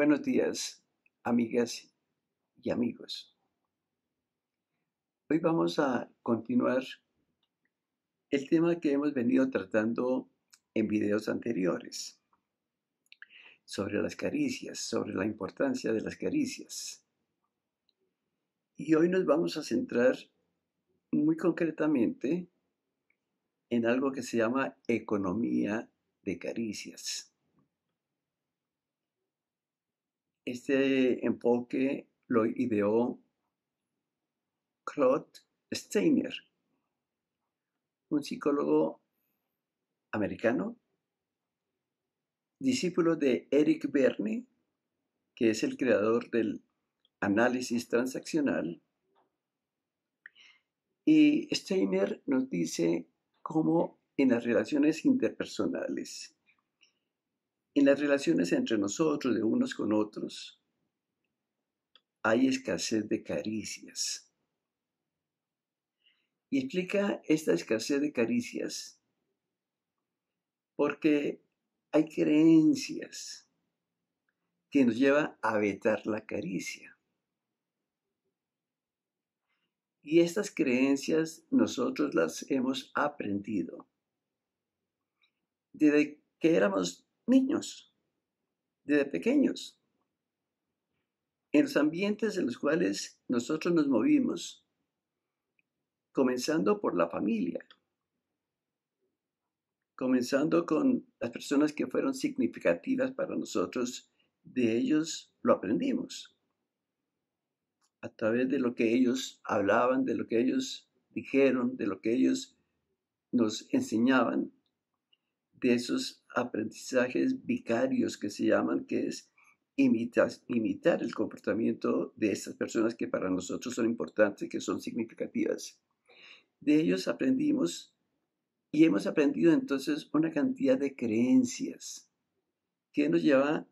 Buenos días, amigas y amigos. Hoy vamos a continuar el tema que hemos venido tratando en videos anteriores, sobre las caricias, sobre la importancia de las caricias. Y hoy nos vamos a centrar muy concretamente en algo que se llama economía de caricias. Este enfoque lo ideó Claude Steiner, un psicólogo americano, discípulo de Eric Berne, que es el creador del análisis transaccional. Y Steiner nos dice cómo en las relaciones interpersonales, en las relaciones entre nosotros, de unos con otros, hay escasez de caricias. Y explica esta escasez de caricias porque hay creencias que nos llevan a vetar la caricia. Y estas creencias nosotros las hemos aprendido desde que éramos niños, desde pequeños. En los ambientes en los cuales nosotros nos movimos, comenzando por la familia, comenzando con las personas que fueron significativas para nosotros, de ellos lo aprendimos, a través de lo que ellos hablaban, de lo que ellos dijeron, de lo que ellos nos enseñaban, de esos aprendizajes vicarios que se llaman, que es imitar el comportamiento de estas personas que para nosotros son importantes, que son significativas. De ellos aprendimos y hemos aprendido entonces una cantidad de creencias que nos lleva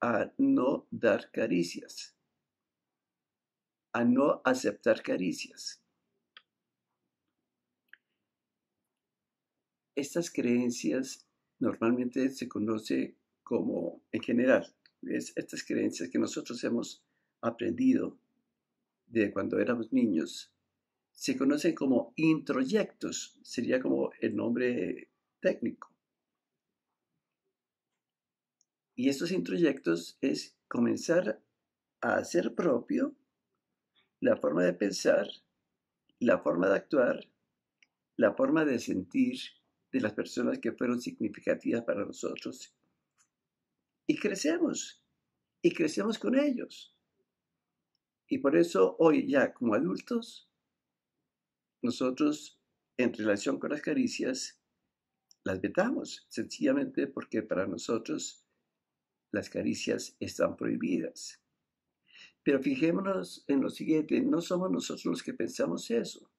a no dar caricias, a no aceptar caricias. Estas creencias normalmente se conoce como, en general, estas creencias que nosotros hemos aprendido de cuando éramos niños, se conocen como introyectos, sería como el nombre técnico. Y estos introyectos es comenzar a hacer propio la forma de pensar, la forma de actuar, la forma de sentir de las personas que fueron significativas para nosotros. Y crecemos con ellos. Y por eso hoy ya como adultos, nosotros en relación con las caricias, las vetamos, sencillamente porque para nosotros las caricias están prohibidas. Pero fijémonos en lo siguiente, no somos nosotros los que pensamos eso.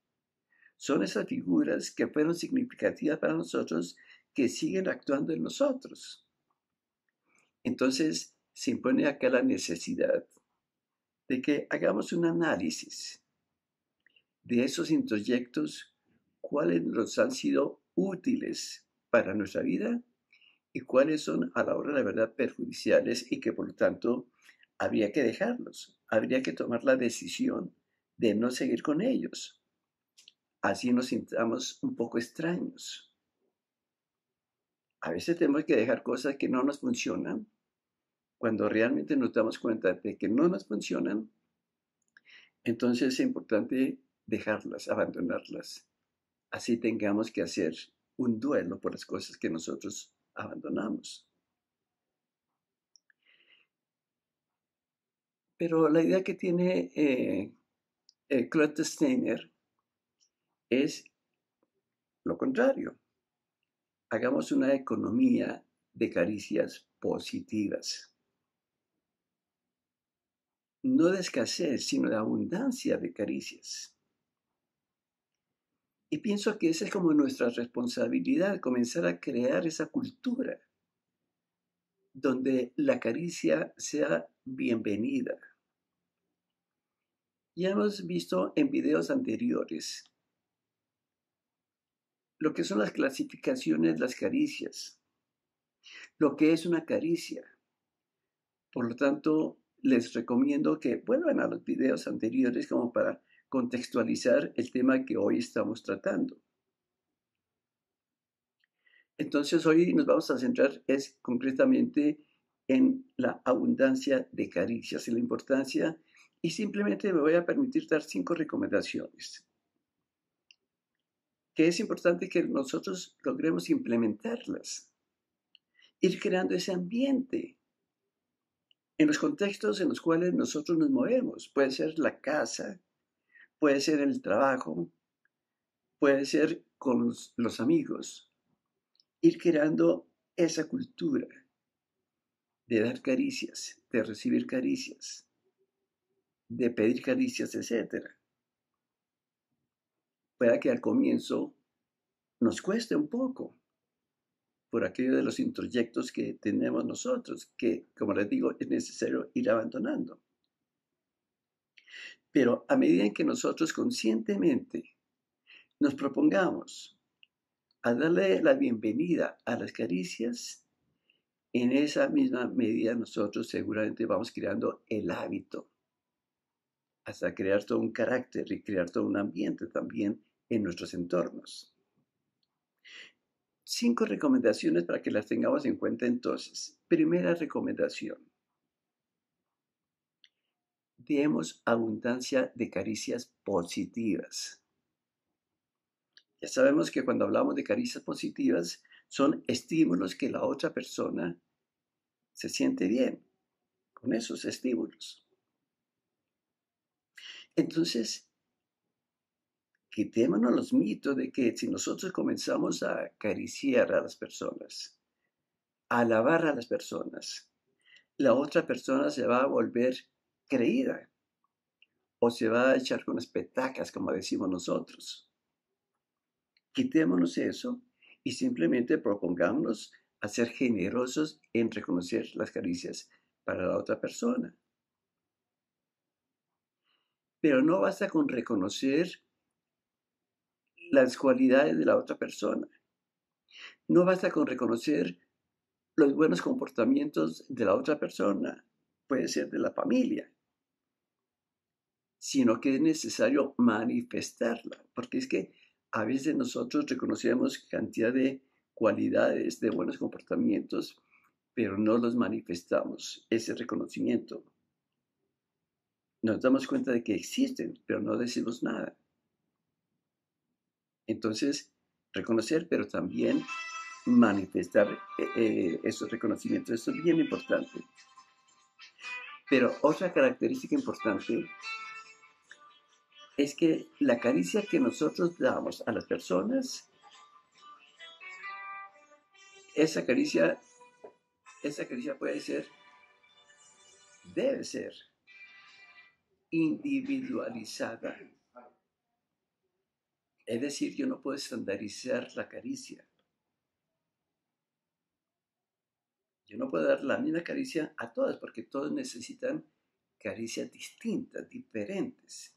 Son esas figuras que fueron significativas para nosotros que siguen actuando en nosotros. Entonces se impone acá la necesidad de que hagamos un análisis de esos introyectos, cuáles nos han sido útiles para nuestra vida y cuáles son a la hora de la verdad perjudiciales y que por lo tanto habría que dejarlos, habría que tomar la decisión de no seguir con ellos. Así nos sintamos un poco extraños. A veces tenemos que dejar cosas que no nos funcionan. Cuando realmente nos damos cuenta de que no nos funcionan, entonces es importante dejarlas, abandonarlas. Así tengamos que hacer un duelo por las cosas que nosotros abandonamos. Pero la idea que tiene Claude Steiner es lo contrario. Hagamos una economía de caricias positivas. No de escasez, sino de abundancia de caricias. Y pienso que esa es como nuestra responsabilidad, comenzar a crear esa cultura donde la caricia sea bienvenida. Ya hemos visto en videos anteriores lo que son las clasificaciones de las caricias, lo que es una caricia. Por lo tanto, les recomiendo que vuelvan a los videos anteriores como para contextualizar el tema que hoy estamos tratando. Entonces, hoy nos vamos a centrar concretamente en la abundancia de caricias y la importancia, y simplemente me voy a permitir dar 5 recomendaciones que es importante que nosotros logremos implementarlas, ir creando ese ambiente en los contextos en los cuales nosotros nos movemos. Puede ser la casa, puede ser el trabajo, puede ser con los amigos. Ir creando esa cultura de dar caricias, de recibir caricias, de pedir caricias, etcétera. Pueda que al comienzo nos cueste un poco por aquello de los introyectos que tenemos nosotros, que, como les digo, es necesario ir abandonando. Pero a medida en que nosotros conscientemente nos propongamos a darle la bienvenida a las caricias, en esa misma medida nosotros seguramente vamos creando el hábito hasta crear todo un carácter y crear todo un ambiente también en nuestros entornos. 5 recomendaciones para que las tengamos en cuenta entonces. Primera recomendación. Demos abundancia de caricias positivas. Ya sabemos que cuando hablamos de caricias positivas son estímulos que la otra persona se siente bien con esos estímulos. Entonces, quitémonos los mitos de que si nosotros comenzamos a acariciar a las personas, a alabar a las personas, la otra persona se va a volver creída o se va a echar con las petacas, como decimos nosotros. Quitémonos eso y simplemente propongámonos a ser generosos en reconocer las caricias para la otra persona. Pero no basta con reconocer las cualidades de la otra persona. No basta con reconocer los buenos comportamientos de la otra persona, puede ser de la familia, sino que es necesario manifestarla, porque es que a veces nosotros reconocemos cantidad de cualidades, de buenos comportamientos, pero no los manifestamos, ese reconocimiento. Nos damos cuenta de que existen, pero no decimos nada. Entonces, reconocer, pero también manifestar esos reconocimientos. Esto es bien importante. Pero otra característica importante es que la caricia que nosotros damos a las personas, esa caricia puede ser, debe ser individualizada. Es decir, yo no puedo estandarizar la caricia. Yo no puedo dar la misma caricia a todas porque todos necesitan caricias distintas, diferentes.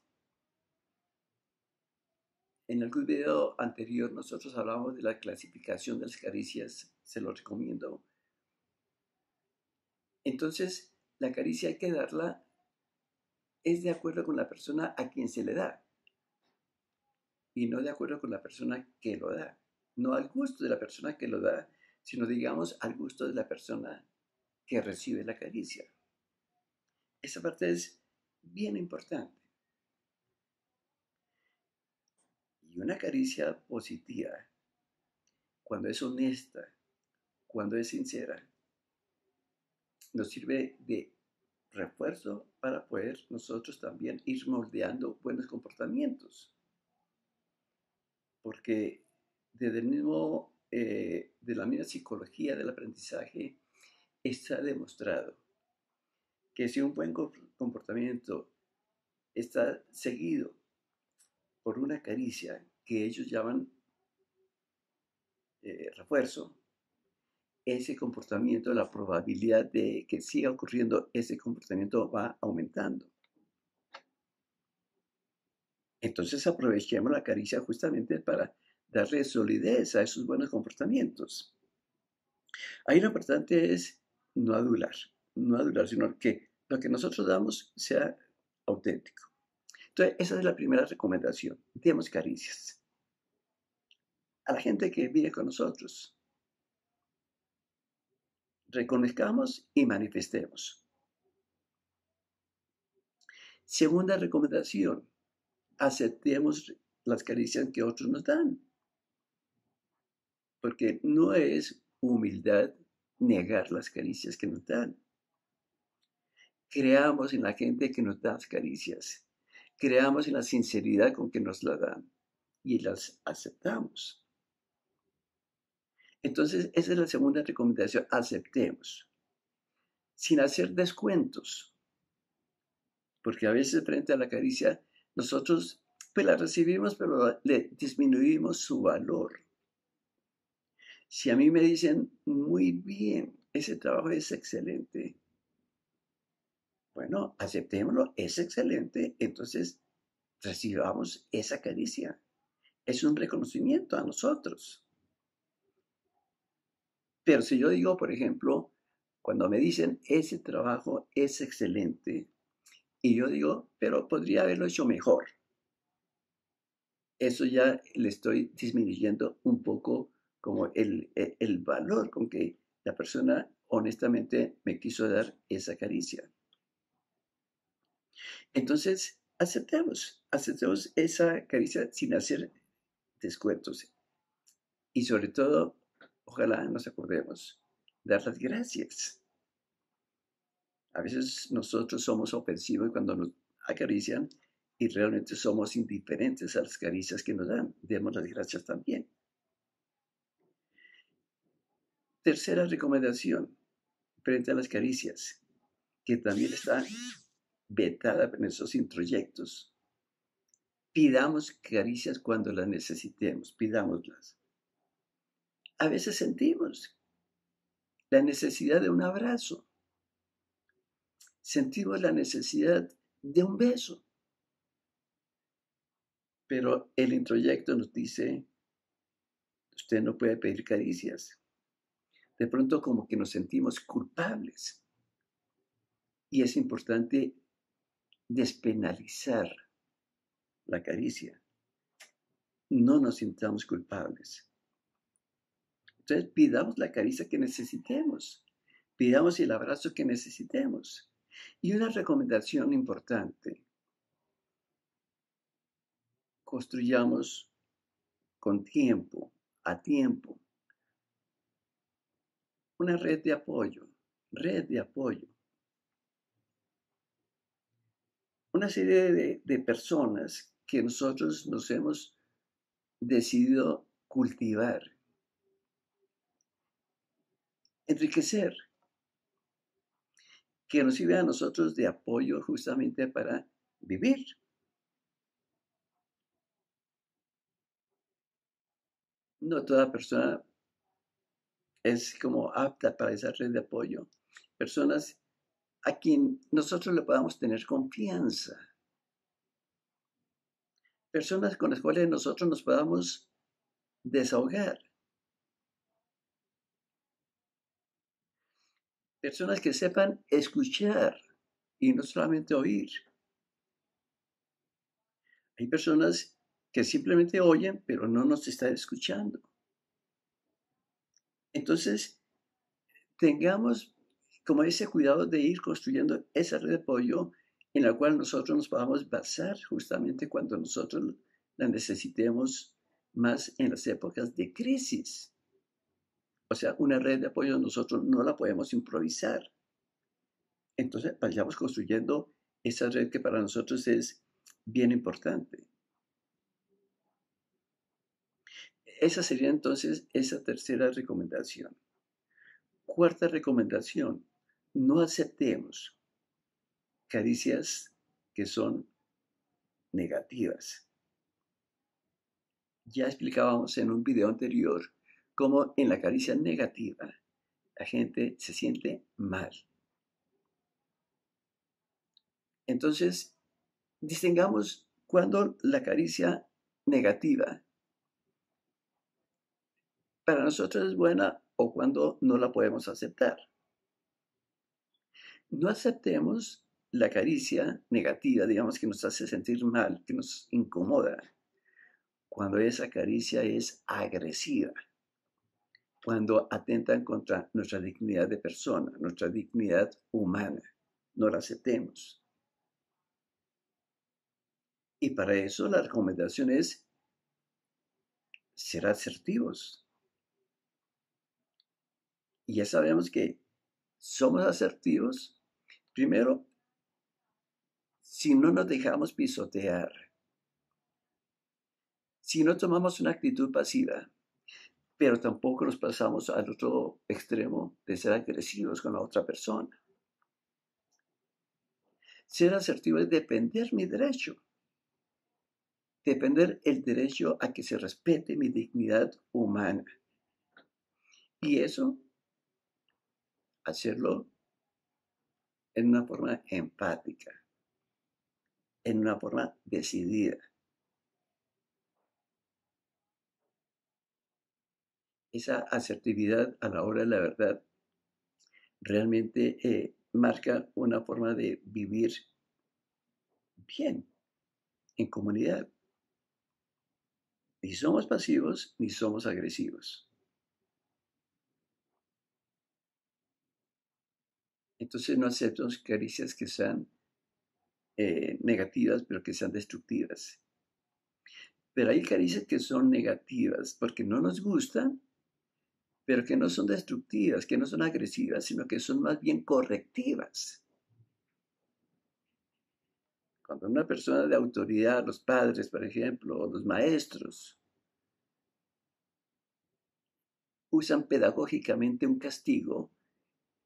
En algún video anterior nosotros hablamos de la clasificación de las caricias, se lo recomiendo. Entonces, la caricia hay que darla, es de acuerdo con la persona a quien se le da y no de acuerdo con la persona que lo da. No al gusto de la persona que lo da, sino digamos al gusto de la persona que recibe la caricia. Esa parte es bien importante. Y una caricia positiva, cuando es honesta, cuando es sincera, nos sirve de refuerzo para poder nosotros también ir moldeando buenos comportamientos. Porque desde el mismo, de la misma psicología del aprendizaje, está demostrado que si un buen comportamiento está seguido por una caricia que ellos llaman refuerzo, ese comportamiento, la probabilidad de que siga ocurriendo ese comportamiento va aumentando. Entonces aprovechemos la caricia justamente para darle solidez a esos buenos comportamientos. Ahí lo importante es no adular. no adular, sino que lo que nosotros damos sea auténtico. Entonces, esa es la primera recomendación. Demos caricias a la gente que vive con nosotros. Reconozcamos y manifestemos. Segunda recomendación, aceptemos las caricias que otros nos dan, porque no es humildad negar las caricias que nos dan. Creamos en la gente que nos da las caricias, creamos en la sinceridad con que nos la dan y las aceptamos. Entonces, esa es la segunda recomendación, aceptemos, sin hacer descuentos, porque a veces frente a la caricia nosotros pues la recibimos, pero le disminuimos su valor. Si a mí me dicen, muy bien, ese trabajo es excelente, bueno, aceptémoslo, es excelente, entonces recibamos esa caricia. Es un reconocimiento a nosotros. Pero si yo digo, por ejemplo, cuando me dicen, ese trabajo es excelente, y yo digo, pero podría haberlo hecho mejor, eso ya le estoy disminuyendo un poco como el valor con que la persona honestamente me quiso dar esa caricia. Entonces, aceptemos esa caricia sin hacer descuentos. Y sobre todo, ojalá nos acordemos, dar las gracias. A veces nosotros somos ofensivos cuando nos acarician y realmente somos indiferentes a las caricias que nos dan. Demos las gracias también. Tercera recomendación frente a las caricias, que también está vetada en esos introyectos. Pidamos caricias cuando las necesitemos, pidámoslas. A veces sentimos la necesidad de un abrazo, sentimos la necesidad de un beso, pero el introyecto nos dice, usted no puede pedir caricias. De pronto como que nos sentimos culpables y es importante despenalizar la caricia. No nos sintamos culpables. Entonces pidamos la caricia que necesitemos, pidamos el abrazo que necesitemos. Y una recomendación importante, construyamos con tiempo, a tiempo, una red de apoyo. Una serie de personas que nosotros nos hemos decidido cultivar, enriquecer, que nos sirve a nosotros de apoyo justamente para vivir. No toda persona es como apta para esa red de apoyo. Personas a quien nosotros le podamos tener confianza. Personas con las cuales nosotros nos podamos desahogar. Personas que sepan escuchar y no solamente oír. Hay personas que simplemente oyen, pero no nos están escuchando. Entonces, tengamos como ese cuidado de ir construyendo esa red de apoyo en la cual nosotros nos podamos basar justamente cuando nosotros la necesitemos más en las épocas de crisis. O sea, una red de apoyo nosotros no la podemos improvisar. Entonces, vayamos construyendo esa red que para nosotros es bien importante. Esa sería entonces esa tercera recomendación. Cuarta recomendación, no aceptemos caricias que son negativas. Ya explicábamos en un video anterior cómo en la caricia negativa la gente se siente mal. Entonces, distingamos cuando la caricia negativa para nosotros es buena o cuando no la podemos aceptar. No aceptemos la caricia negativa, digamos, que nos hace sentir mal, que nos incomoda, cuando esa caricia es agresiva, cuando atentan contra nuestra dignidad de persona, nuestra dignidad humana. No la aceptemos. Y para eso la recomendación es ser asertivos. Y ya sabemos que somos asertivos, primero, si no nos dejamos pisotear, si no tomamos una actitud pasiva, pero tampoco nos pasamos al otro extremo de ser agresivos con la otra persona. Ser asertivo es defender mi derecho, defender el derecho a que se respete mi dignidad humana. Y eso, hacerlo en una forma empática, en una forma decidida. Esa asertividad a la hora de la verdad realmente marca una forma de vivir bien en comunidad. Ni somos pasivos ni somos agresivos. Entonces no aceptamos caricias que sean negativas, pero que sean destructivas. Pero hay caricias que son negativas porque no nos gustan, pero que no son destructivas, que no son agresivas, sino que son más bien correctivas. Cuando una persona de autoridad, los padres, por ejemplo, o los maestros, usan pedagógicamente un castigo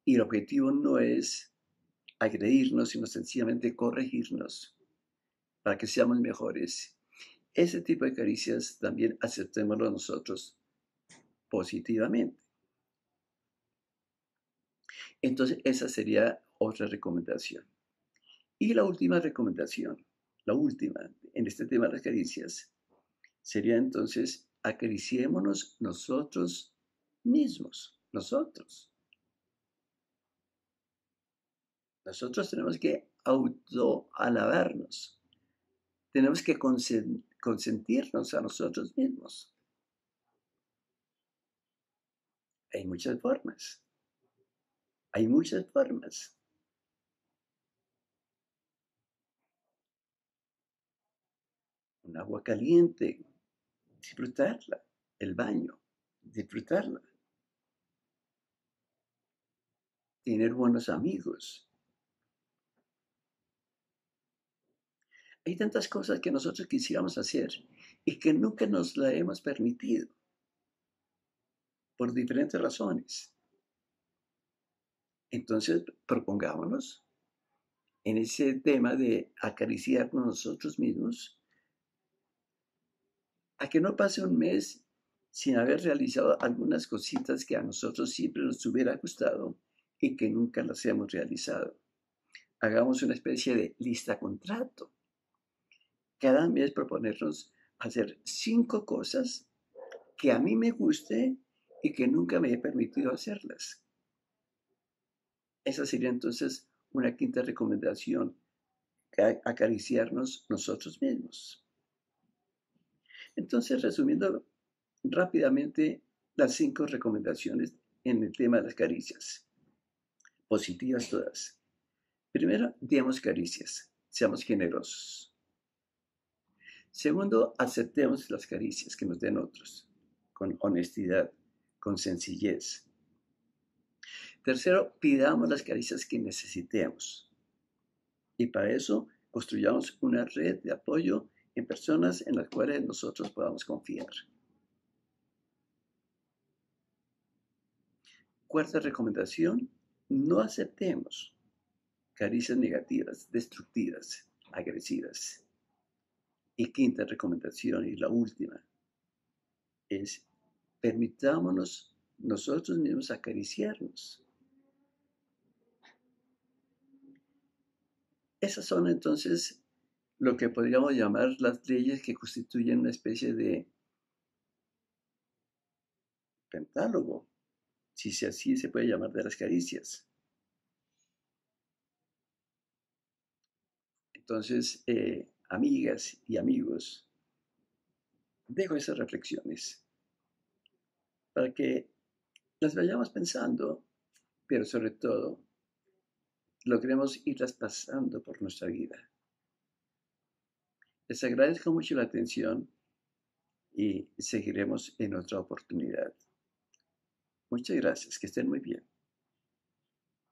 y el objetivo no es agredirnos, sino sencillamente corregirnos para que seamos mejores. Ese tipo de caricias también aceptémoslo nosotros positivamente. Entonces, esa sería otra recomendación. Y la última recomendación, la última en este tema de las caricias, sería entonces acariciémonos nosotros mismos, nosotros. Nosotros tenemos que autoalabarnos, tenemos que consentirnos a nosotros mismos. Hay muchas formas, hay muchas formas. Un agua caliente, disfrutarla, el baño, disfrutarla, tener buenos amigos. Hay tantas cosas que nosotros quisiéramos hacer y que nunca nos la hemos permitido por diferentes razones. Entonces, propongámonos en ese tema de acariciarnos nosotros mismos, a que no pase un mes sin haber realizado algunas cositas que a nosotros siempre nos hubiera gustado y que nunca las hemos realizado. Hagamos una especie de lista contrato. Cada mes proponernos hacer 5 cosas que a mí me guste y que nunca me he permitido hacerlas. Esa sería entonces una quinta recomendación, acariciarnos nosotros mismos. Entonces, resumiendo rápidamente las 5 recomendaciones en el tema de las caricias, positivas todas. Primero, demos caricias, seamos generosos. Segundo, aceptemos las caricias que nos den otros, con honestidad, con sencillez. Tercero, pidamos las caricias que necesitemos. Y para eso, construyamos una red de apoyo en personas en las cuales nosotros podamos confiar. Cuarta recomendación, no aceptemos caricias negativas, destructivas, agresivas. Y quinta recomendación, y la última, es permitámonos nosotros mismos acariciarnos. Esas son entonces lo que podríamos llamar las leyes que constituyen una especie de pentálogo, si así se puede llamar, de las caricias. Entonces, amigas y amigos, dejo esas reflexiones para que las vayamos pensando, pero sobre todo logremos irlas pasando por nuestra vida. Les agradezco mucho la atención y seguiremos en otra oportunidad. Muchas gracias, que estén muy bien.